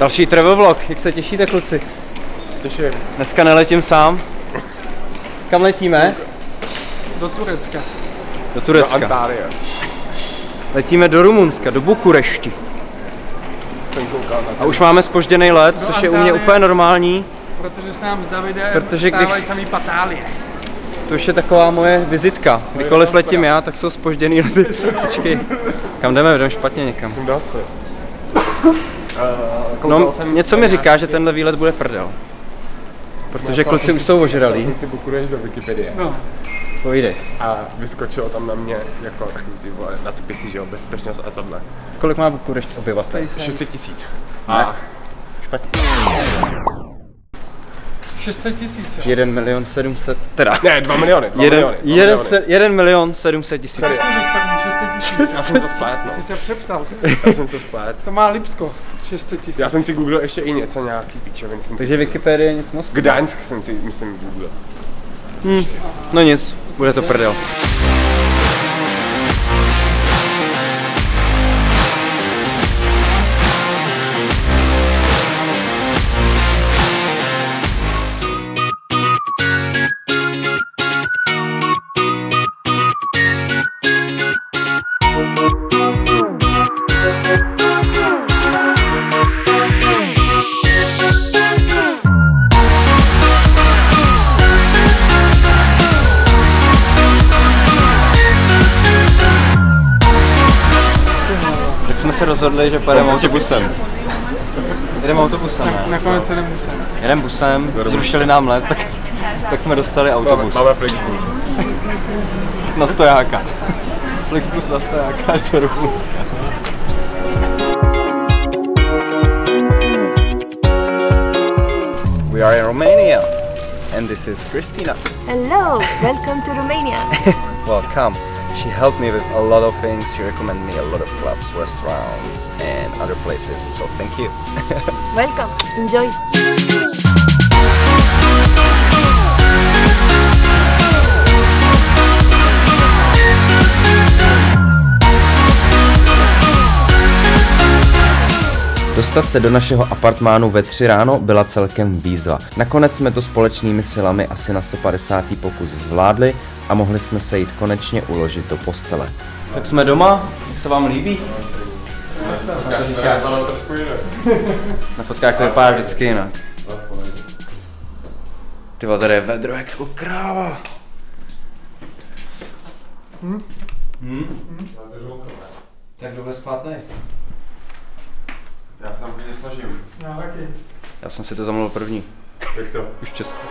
Další travel vlog, jak se těšíte, kluci? Těším. Dneska neletím sám. Kam letíme? Do Turecka. Do Turecka. Do Antálie. Letíme do Rumunska, do Bukurešti. A už máme zpožděný let, což je u mě úplně normální. Protože se nám s Davidem stávají samý patálie. To už je taková moje vizitka. Kdykoliv letím já, tak jsou zpožděný lety. Počkej, kam jdeme? Jdeme špatně někam. No, něco mi říká, že tenhle výlet bude prdel. Protože kluci už jsou ožralí. Já jsem si Bukurešť do Wikipedie. No. Povídej. A vyskočilo tam na mě jako takový ty vole nadpisy, že jo, bezpečnost a tohle. Kolik má Bukurešť obyvatel? 600 000. A špatně. 600 000. 1 700 000, teda. Ne, 2 miliony. 1 700 000. Já jsem to splet, no. Ty jsi přepsal. Já jsem to splet. To má Lipsko. 600 000. Já jsem si googlil ještě i něco, nějaký píčevin. Takže Wikipedie je nic moc. Gdaňsk jsem si, myslím, googlil. No nic, bude to prdel. Jsme se rozhodli, že pojedeme autobusem. Jedeme autobusem, ne? Nakonec jedeme busem. Jedeme busem, zrušili nám let, tak jsme dostali autobus. Máme Flixbus. Na stojáka. Flixbus na stojáka až do Rumunska. We are in Romania. And this is Christina. Hello, welcome to Romania. Welcome. She helped me with a lot of things. She recommended me a lot of clubs, restaurants and other places. So thank you. Welcome. Enjoy. Dostat se do našeho apartmánu ve 3 ráno byla celkem výzva. Nakonec jsme to společnými silami asi na 150. pokus zvládli a mohli jsme se jít konečně uložit do postele. Tak jsme doma, jak se vám líbí? Na fotkách to vypadá vždycky jinak. Ty vole, tady je vedro jako kráva. Tak kdo bude spát tady? Já se tam klidně snažím. Já taky. Já jsem si to zamluvil první. Jak to? Už v Česku.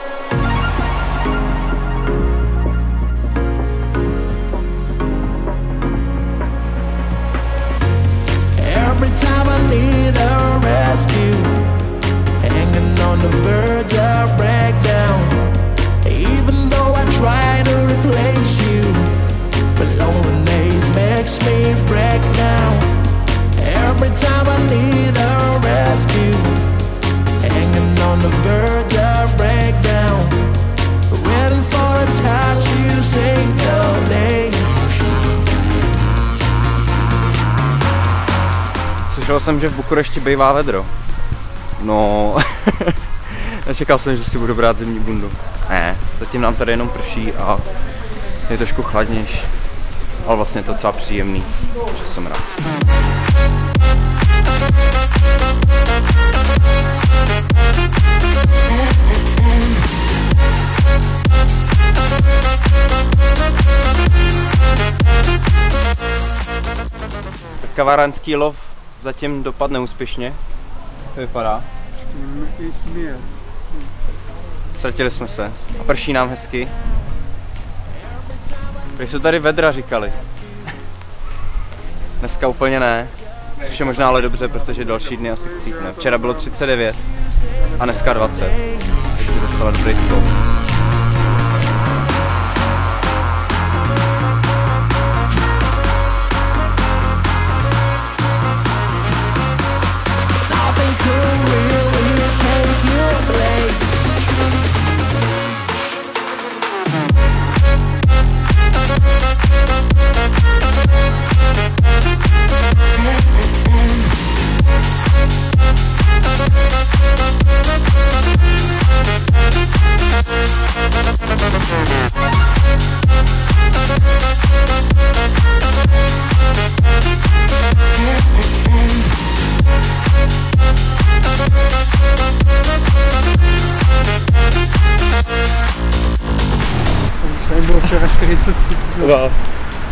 Every time I need a rescue, hanging on the verge of breakdown. Even though I try to replace you, but loneliness makes me break down. Every time I need a rescue, hanging on the verge of breakdown. Waiting for a touch, you say no day. Slyšel jsem, že v Bukurešti bývá vedro. No, nečekal jsem, že si budu brát zimní bundu. Ne, zatím nám tady jenom prší a je trošku chladnější. Ale vlastně to docela příjemný, že jsem rád. Kavárenský lov zatím dopadne úspěšně. Jak to vypadá? Ztratili jsme se a prší nám hezky. Když jsou tady vedra, říkali. Dneska úplně ne, což je možná ale dobře, protože další dny asi chcípne. Včera bylo 39 a dneska 20, takže je docela dobrý skok.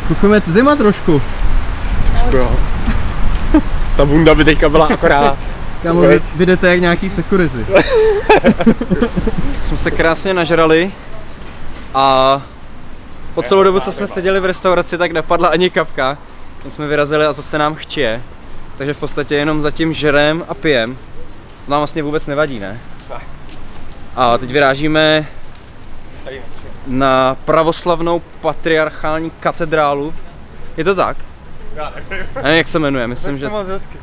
Kukujeme zima trošku. Ta bunda by teďka byla akorát. Kámo, vy jdete jak nějaký security. Jsme se krásně nažrali a po celou dobu, co jsme seděli v restauraci, tak nepadla ani kapka. Teď jsme vyrazili a zase nám chčije. Takže v podstatě jenom zatím žerem a pijem. To nám vlastně vůbec nevadí, ne? A teď vyrážíme na pravoslavnou patriarchální katedrálu. Je to tak? Já nevím, jak se jmenuje, myslím, že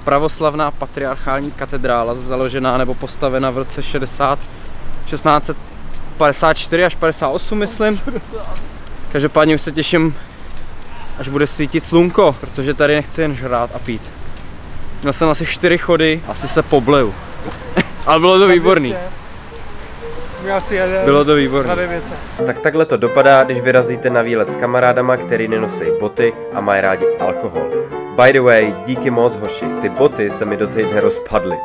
pravoslavná patriarchální katedrála, založená nebo postavena v roce 1654 až 58, myslím. Každopádně už se těším, až bude svítit slunko, protože tady nechci jen žrát a pít. Měl jsem asi 4 chody, asi se pobleju. Ale bylo to výborný. Bylo to výborný. Tak takhle to dopadá, když vyrazíte na výlet s kamarádama, který nenosí boty a mají rádi alkohol. By the way, díky moc hoši, ty boty se mi do té dne rozpadly.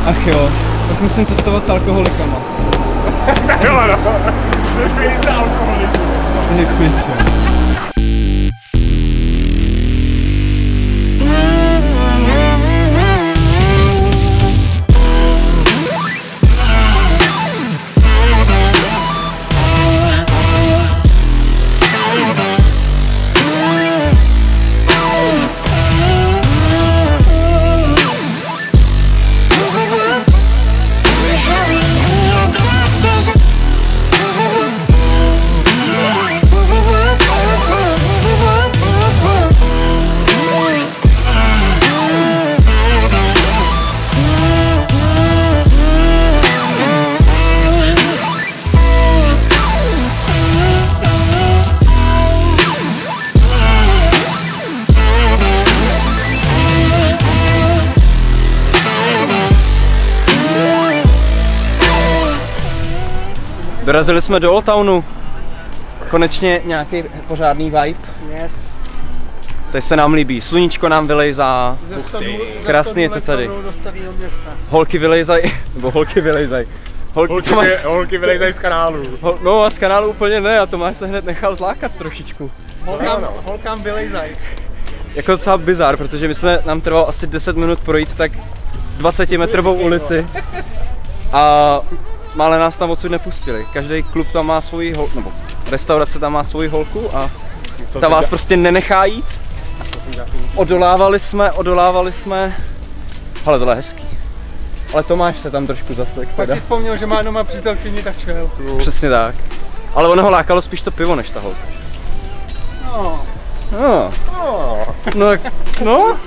Ach jo, už musím cestovat s alkoholikama. Jo, no. Než alkoholiků. Dorazili jsme do Old Townu. Konečně nějaký pořádný vibe. Yes. Tady se nám líbí. Sluníčko nám vylejzá. Krásně je to tady. Holky vylejzají. Nebo holky vylejzají. Holky vylejzají z kanálu. No a z kanálu úplně ne, a Tomáš se hned nechal zlákat trošičku. Holkám vylejzají. Jako docela bizár, protože nám trvalo asi 10 minut projít tak 20metrovou ulici. A mále nás tam odsud nepustili. Každý klub tam má svoji holku, nebo restaurace tam má svoji holku a ta vás prostě nenechá jít. Odolávali jsme. Hele, tohle je hezký. Ale Tomáš se tam trošku zasek. Pak si vzpomněl, že má doma přítelkyni, tak šel. Přesně tak. Ale ono ho lákalo spíš to pivo než ta holka. No.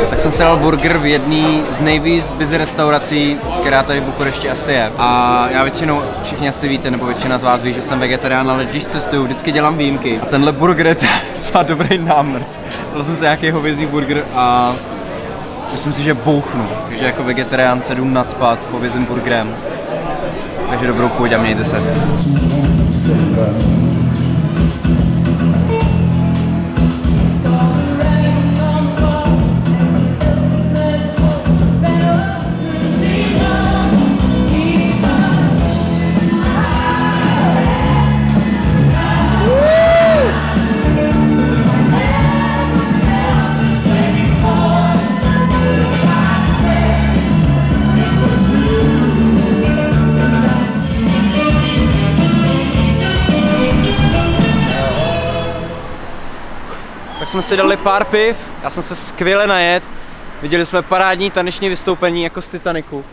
Tak jsem si dal burger v jedné z nejvíc busy restaurací, která tady v Bukurešti asi je. A já většinou, všichni asi víte, nebo většina z vás ví, že jsem vegetarián, ale když cestuju, vždycky dělám výjimky. A tenhle burger je docela dobrý námrt. Dal jsem si nějaký hovězí burger a myslím si, že bouchnu. Takže jako vegetarián se jdu nacpat hovězím burgerem. Takže dobrou chuť a mějte se hezky. Tak jsme si dali pár piv, já jsem se skvěle najet. Viděli jsme parádní taneční vystoupení jako z Titaniku.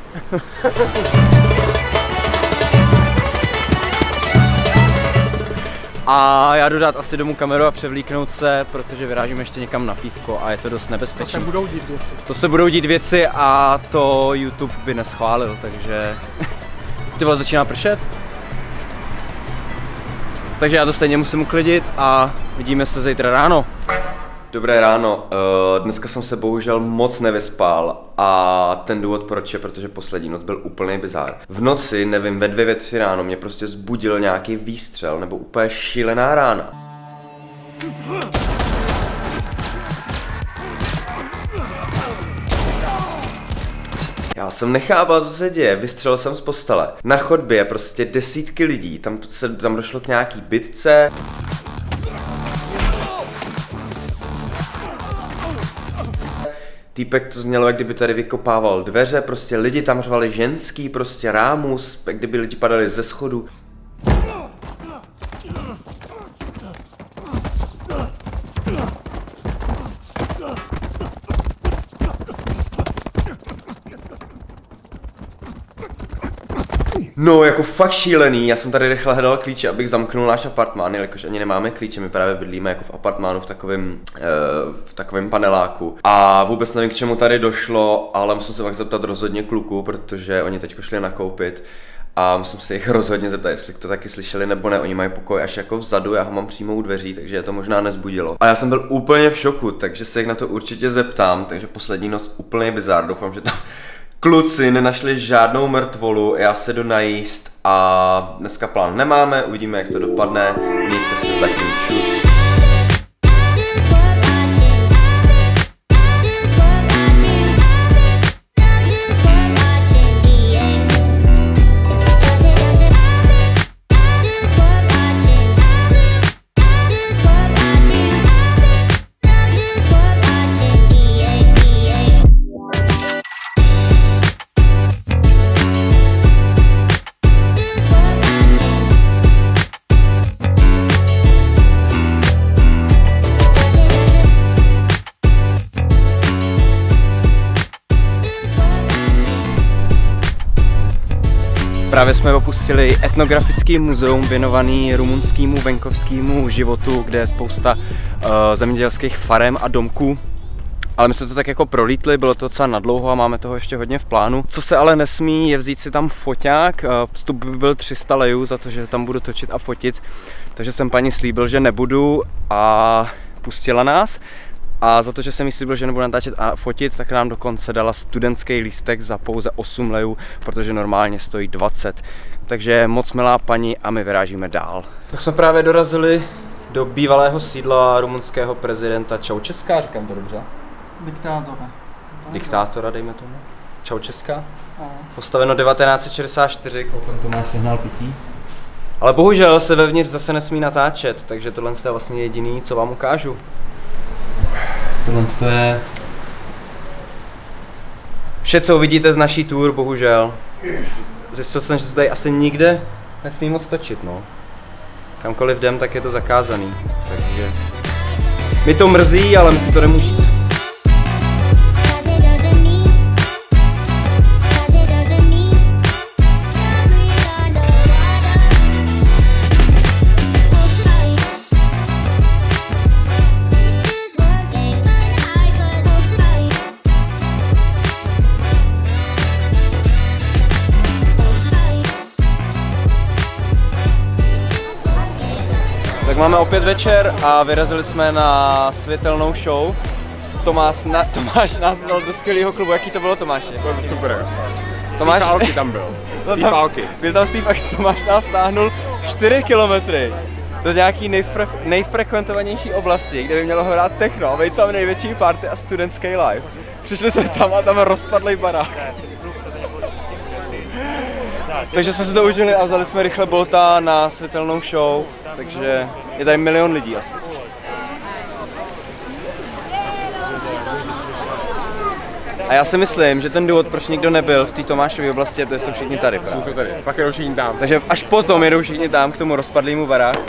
A já jdu dát asi domů kameru a převlíknout se, protože vyrážím ještě někam na pívko a je to dost nebezpečné. To se budou dít věci a to YouTube by neschválil, takže... Ty vole, začíná pršet? Takže já to stejně musím uklidit a vidíme se zítra ráno. Dobré ráno, dneska jsem se bohužel moc nevyspal a ten důvod proč je, protože poslední noc byl úplný bizár. V noci, nevím, ve 2, ve 3 ráno mě prostě zbudil nějaký výstřel nebo úplně šílená rána. Já jsem nechápal, co se děje, vystřelil jsem z postele. Na chodbě prostě desítky lidí, tam došlo k nějaký bitce. Týpek to znělo, jak kdyby tady vykopával dveře, prostě lidi tam řvali ženský, prostě rámus, jak kdyby lidi padali ze schodu. No, jako fakt šílený, já jsem tady rychle hledal klíče, abych zamknul náš apartmán, jelikož ani nemáme klíče, my právě bydlíme jako v apartmánu v takovém paneláku. A vůbec nevím, k čemu tady došlo, ale musím se pak zeptat rozhodně kluků, protože oni teďko šli nakoupit. A musím se jich rozhodně zeptat, jestli to taky slyšeli nebo ne, oni mají pokoj až jako vzadu, já ho mám přímo u dveří, takže je to možná nezbudilo. A já jsem byl úplně v šoku, takže se jich na to určitě zeptám, takže poslední noc úplně bizár, doufám, že to... Kluci nenašli žádnou mrtvolu, já se jdu najíst a dneska plán nemáme, uvidíme, jak to dopadne, mějte se zatím, čus. Právě jsme opustili etnografický muzeum věnovaný rumunskému venkovskému životu, kde je spousta zemědělských farem a domků. Ale my jsme to tak jako prolítli, bylo to docela nadlouho a máme toho ještě hodně v plánu. Co se ale nesmí, je vzít si tam foťák. Vstup by byl 300 lejů za to, že tam budu točit a fotit. Takže jsem paní slíbil, že nebudu a pustila nás. A za to, že jsem jí slíbil, že nebudu natáčet a fotit, tak nám dokonce dala studentský lístek za pouze 8 lejů, protože normálně stojí 20. Takže moc milá paní a my vyrážíme dál. Tak jsme právě dorazili do bývalého sídla rumunského prezidenta Ceaușescu, říkám to dobře? Diktátora, dejme tomu. Ceaușescu. Postaveno 1964, koukám to má signál pití. Ale bohužel se vevnitř zase nesmí natáčet, takže tohle je vlastně jediný, co vám ukážu. Tohle je vše, co uvidíte z naší tour, bohužel. Zjistil jsem, že se tady asi nikde nesmí moc točit, no. Kamkoliv jdem, tak je to zakázaný, takže... Mi to mrzí, ale my si to nemůžeme. Máme opět večer a vyrazili jsme na světelnou show. Tomáš nás dal do skvělého klubu. Jaký to bylo, Tomáši? Bylo to super. Tomáš... Steve Aoki tam byl. Steve Aoki. Byl tam Steve Aoki, Tomáš nás stáhnul 4 kilometry do nějaký nejfrekventovanější oblasti, kde by mělo hrát techno. Byl tam největší party a studentský live. Přišli jsme tam a tam rozpadlý barák. Takže jsme se to užili a vzali jsme rychle Bolta na světelnou show, takže je tady 1 milion lidí asi. A já si myslím, že ten důvod, proč nikdo nebyl v té Tomášově oblasti, to jsou všichni tady. Jsou tady, pak jedou všichni tam. Takže až potom jedou všichni tam k tomu rozpadlému baráku.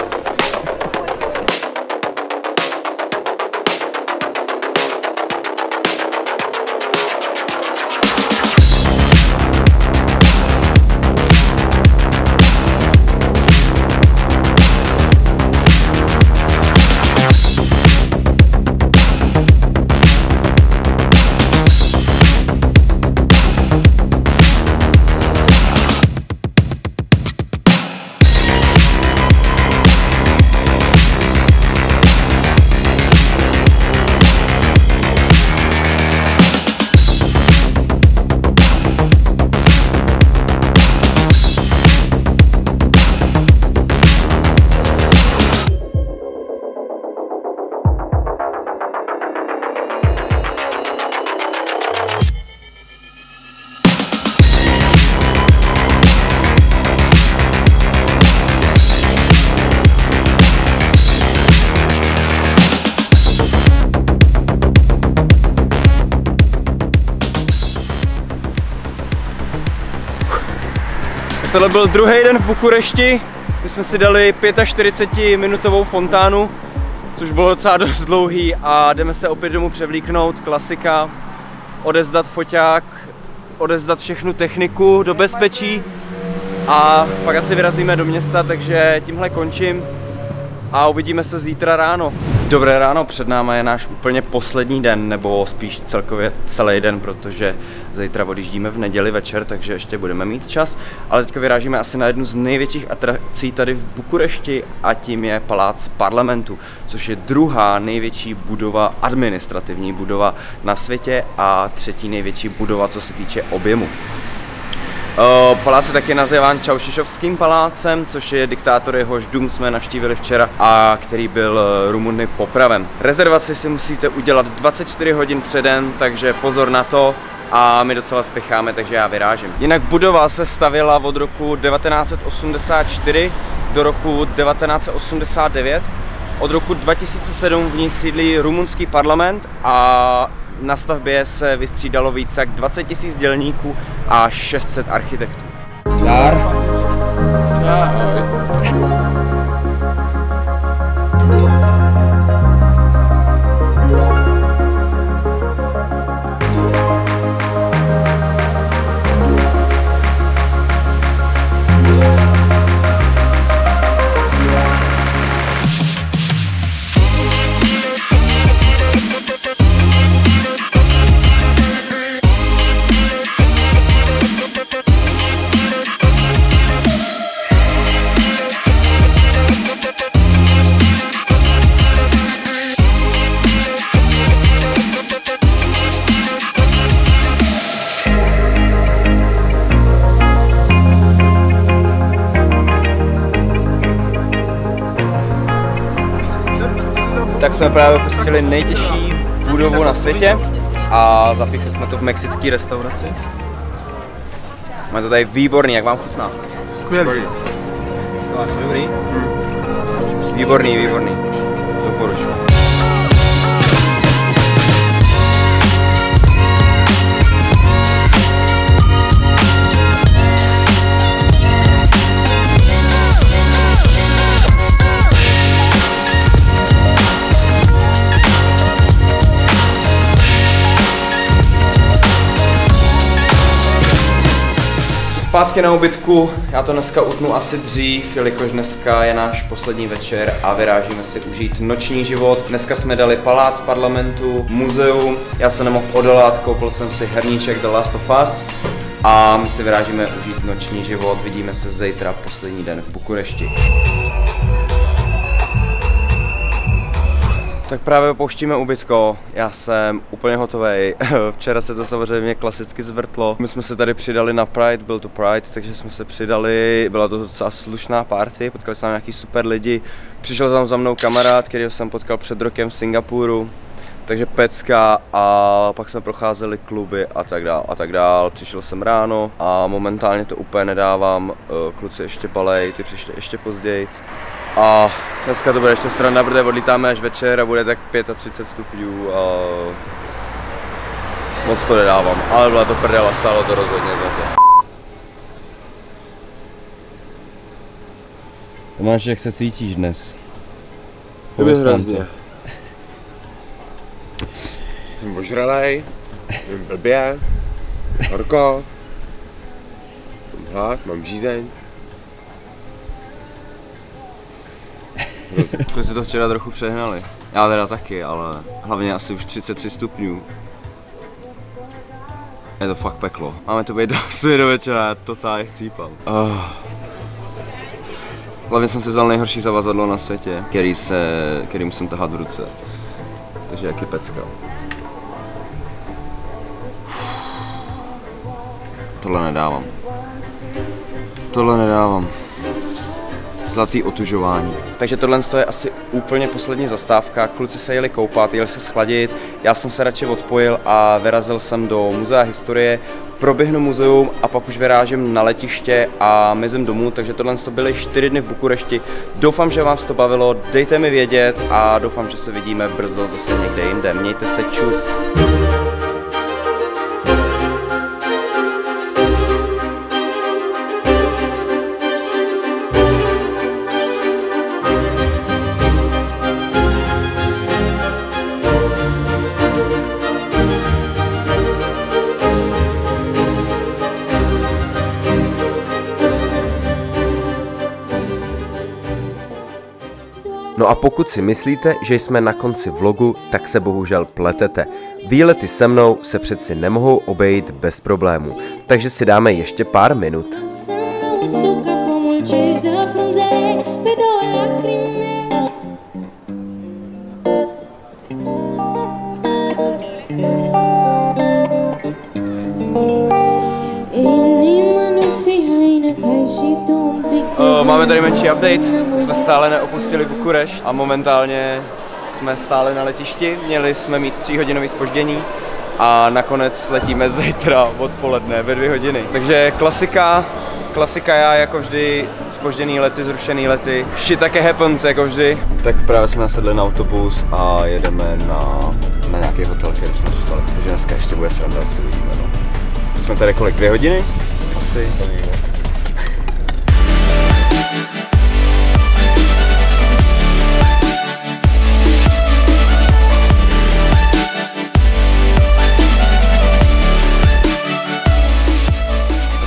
Tak tohle byl druhý den v Bukurešti. My jsme si dali 45minutovou fontánu, což bylo docela dost dlouhý a jdeme se opět domů převlíknout, klasika, odevzdat foťák, odevzdat všechnu techniku do bezpečí a pak asi vyrazíme do města, takže tímhle končím a uvidíme se zítra ráno. Dobré ráno, před náma je náš úplně poslední den, nebo spíš celkově celý den, protože zítra odjíždíme v neděli večer, takže ještě budeme mít čas. Ale teďka vyrážíme asi na jednu z největších atrakcí tady v Bukurešti a tím je Palác parlamentu, což je druhá největší budova, administrativní budova na světě a třetí největší budova, co se týče objemu. Palác je taky nazýván Čaušešovským palácem, což je diktátor, jehož dům jsme navštívili včera a který byl Rumuny popraven. Rezervaci si musíte udělat 24 hodin předem, takže pozor na to a my docela spěcháme, takže já vyrážím. Jinak budova se stavěla od roku 1984 do roku 1989. Od roku 2007 v ní sídlí rumunský parlament a na stavbě se vystřídalo víc jak 20 000 dělníků a 600 architektů. Dar. Tak jsme právě opustili nejtěžší budovu na světě a zapíchli jsme to v mexické restauraci. Máme to tady výborný, jak vám chutná? Skvělý. To máš dobrý? Výborný, výborný. Doporučuji. Zpátky na ubytku, já to dneska utnu asi dřív, jelikož dneska je náš poslední večer a vyrážíme si užít noční život. Dneska jsme dali Palác parlamentu, muzeum, já se nemohl odolat, koupil jsem si herníček The Last of Us a my si vyrážíme užít noční život, vidíme se zítra, poslední den v Bukurešti. Tak právě opouštíme ubytko, já jsem úplně hotovej, včera se to samozřejmě klasicky zvrtlo. My jsme se tady přidali na Pride, byl to Pride, takže jsme se přidali, byla to docela slušná party, potkali jsme nějaký super lidi. Přišel tam za mnou kamarád, kterýho jsem potkal před rokem v Singapuru, takže pecka a pak jsme procházeli kluby a tak dál. Přišel jsem ráno a momentálně to úplně nedávám, kluci ještě palej, ty přišli ještě později. A dneska to bude ještě sranda, protože odlítáme až večer a bude tak 35 stupňů a moc to nedávám, ale byla to prdela, stálo to rozhodně za to. Tomáš, jak se cítíš dnes? Pověz hrozně. Jsem ožralej, jsem blbě, horko, mám hlad, mám žízeň. Jsme si to včera trochu přehnali. Já teda taky, ale hlavně asi už 33 stupňů. Je to fakt peklo. Máme to být do večera, já totálně chcípám. Hlavně jsem si vzal nejhorší zavazadlo na světě, který musím tahat v ruce. Takže jaký pecka. Tohle nedávám. Tohle nedávám. Zlatý otužování. Takže tohle je asi úplně poslední zastávka. Kluci se jeli koupat, jeli se schladit, já jsem se radši odpojil a vyrazil jsem do muzea historie, proběhnu muzeum a pak už vyrážím na letiště a mizím domů, takže tohle byly 4 dny v Bukurešti. Doufám, že vám to bavilo, dejte mi vědět a doufám, že se vidíme brzo zase někde jinde. Mějte se, čus. No a pokud si myslíte, že jsme na konci vlogu, tak se bohužel pletete. Výlety se mnou se přeci nemohou obejít bez problémů, takže si dáme ještě pár minut. Máme tady menší update, jsme stále neopustili Bukurešť a momentálně jsme stále na letišti, měli jsme mít 3hodinový zpoždění a nakonec letíme zítra odpoledne ve 2 hodiny. Takže klasika já jako vždy, zpožděný lety, zrušený lety, shit také happens jako vždy. Tak právě jsme nasedli na autobus a jedeme na nějaký hotel, který jsme dostali, takže dneska ještě bude sranda, asi uvidíme. No. Jsme tady kolik, 2 hodiny? Asi.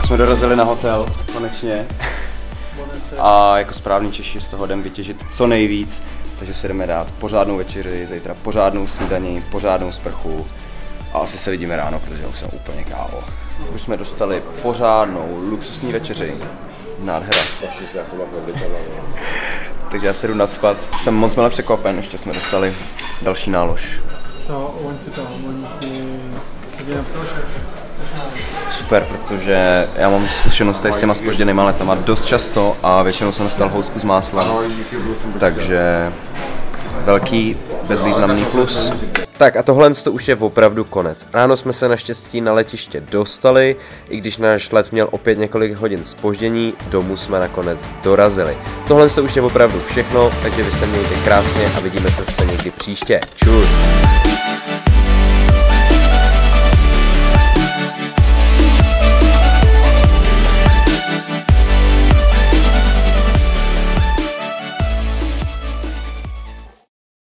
Jsme dorazili na hotel, konečně. A jako správný Češi z toho jdeme vytěžit co nejvíc, takže si jdeme dát pořádnou večeři, zítra pořádnou snídani, pořádnou sprchu a asi se vidíme ráno, protože už jsem úplně kávo. Už jsme dostali pořádnou luxusní večeři. Nádhera. Takže já se jdu nacpat. Jsem moc milé překvapen, ještě jsme dostali další nálož. Super, protože já mám zkušenost tady s těma zpožděnýma letama dost často a většinou jsem dostal housku z máslem, takže velký bezvýznamný plus. Tak a tohle to už je opravdu konec. Ráno jsme se naštěstí na letiště dostali, i když náš let měl opět několik hodin zpoždění, domů jsme nakonec dorazili. Tohle to už je opravdu všechno, takže vy se mějte krásně a vidíme se zase někdy příště. Čus!